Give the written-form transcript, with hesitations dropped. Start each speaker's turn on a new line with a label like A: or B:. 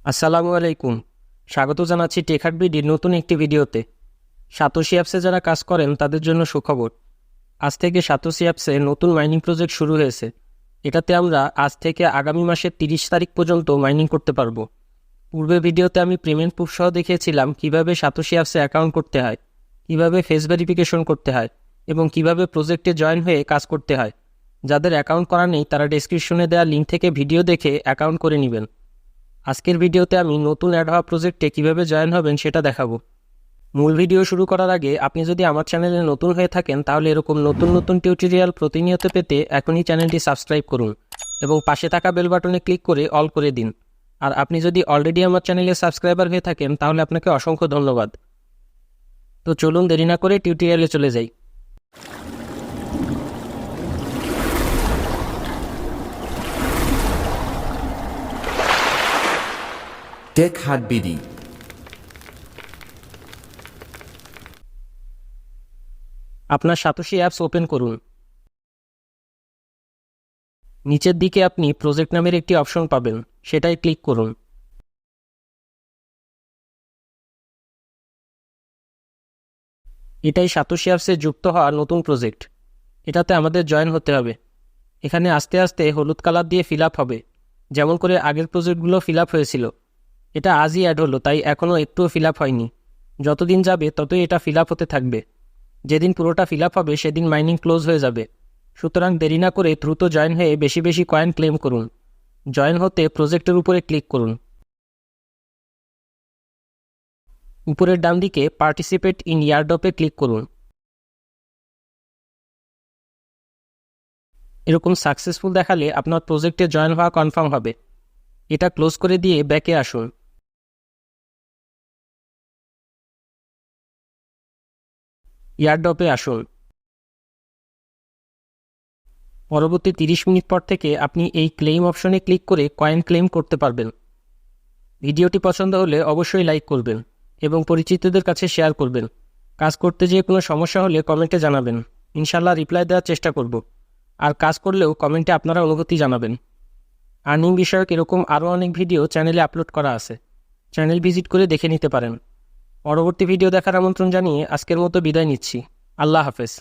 A: আসসালামু আলাইকুম। স্বাগত জানাচ্ছি টেকহাট বিডির নতুন একটি ভিডিওতে। সাতোশি অ্যাপসে যারা কাজ করেন তাদের জন্য সুখবর। আজ থেকে সাতোশি অ্যাপসে নতুন মাইনিং প্রজেক্ট শুরু হয়েছে। এটাতে আমরা আজ থেকে আগামী মাসের 30 তারিখ পর্যন্ত মাইনিং করতে পারবো। পূর্বে ভিডিওতে আমি পেমেন্ট প্রুফ সহ দেখিয়েছিলাম কিভাবে সাতোশি অ্যাপসে অ্যাকাউন্ট করতে হয়, কিভাবে ফেস ভেরিফিকেশন করতে হয় এবং কিভাবে প্রজেক্টে জয়েন হয়ে কাজ করতে হয়। যাদের অ্যাকাউন্ট করা নেই তারা ডেসক্রিপশনে দেওয়া লিঙ্ক থেকে ভিডিও দেখে অ্যাকাউন্ট করে নেবেন। আজকের ভিডিওতে আমি নতুন অ্যাড হওয়া প্রজেক্টে কীভাবে জয়েন হবেন সেটা দেখাবো। মূল ভিডিও শুরু করার আগে আপনি যদি আমার চ্যানেলে নতুন হয়ে থাকেন তাহলে এরকম নতুন নতুন টিউটোরিয়াল প্রতিনিয়ত পেতে এখনই চ্যানেলটি সাবস্ক্রাইব করুন এবং পাশে থাকা বেল বাটনে ক্লিক করে অল করে দিন। আর আপনি যদি অলরেডি আমার চ্যানেলে সাবস্ক্রাইবার হয়ে থাকেন তাহলে আপনাকে অসংখ্য ধন্যবাদ। তো চলুন দেরি না করে টিউটোরিয়ালে চলে যাই।
B: টেকহাট বিডি।
A: আপনার সাতোশি অ্যাপস ওপেন করুন। নিচের দিকে আপনি প্রজেক্ট নামের একটি অপশন পাবেন, সেটাই ক্লিক করুন। এটাই সাতোশি অ্যাপসে যুক্ত হওয়া নতুন প্রজেক্ট। এটাতে আমাদের জয়েন হতে হবে। এখানে আস্তে আস্তে হলুদ কালার দিয়ে ফিল আপ হবে, যেমন করে আগের প্রজেক্টগুলো ফিল আপ হয়েছিল। এটা আজই অ্যাড হলো, তাই এখনও একটুও ফিল আপ হয়নি। যতদিন যাবে ততই এটা ফিল আপ হতে থাকবে। যেদিন পুরোটা ফিল আপ হবে সেদিন মাইনিং ক্লোজ হয়ে যাবে। সুতরাং দেরি না করে দ্রুত জয়েন হয়ে বেশি বেশি কয়েন ক্লেম করুন। জয়েন হতে প্রজেক্টের উপরে ক্লিক করুন। উপরের ডান দিকে পার্টিসিপেট ইন ইয়ারড্রপে ক্লিক করুন। এরকম সাকসেসফুল দেখালে আপনার প্রজেক্টে জয়েন হওয়া কনফার্ম হবে। এটা ক্লোজ করে দিয়ে ব্যাকে আসুন। ইয়ারড্রপে আসুন। পরবর্তী 30 মিনিট পর থেকে আপনি এই ক্লেইম অপশনে ক্লিক করে কয়েন ক্লেম করতে পারবেন। ভিডিওটি পছন্দ হলে অবশ্যই লাইক করবেন এবং পরিচিতদের কাছে শেয়ার করবেন। কাজ করতে যেয়ে কোনো সমস্যা হলে কমেন্টে জানাবেন, ইনশাল্লাহ রিপ্লাই দেওয়ার চেষ্টা করব। আর কাজ করলেও কমেন্টে আপনারা অনুভূতি জানাবেন। আর্নিং বিষয়ক এরকম আরও অনেক ভিডিও চ্যানেলে আপলোড করা আছে, চ্যানেল ভিজিট করে দেখে নিতে পারেন। পরবর্তী ভিডিও দেখার আমন্ত্রণ জানিয়ে আজকের মতো বিদায় নিচ্ছি। আল্লাহ হাফেজ।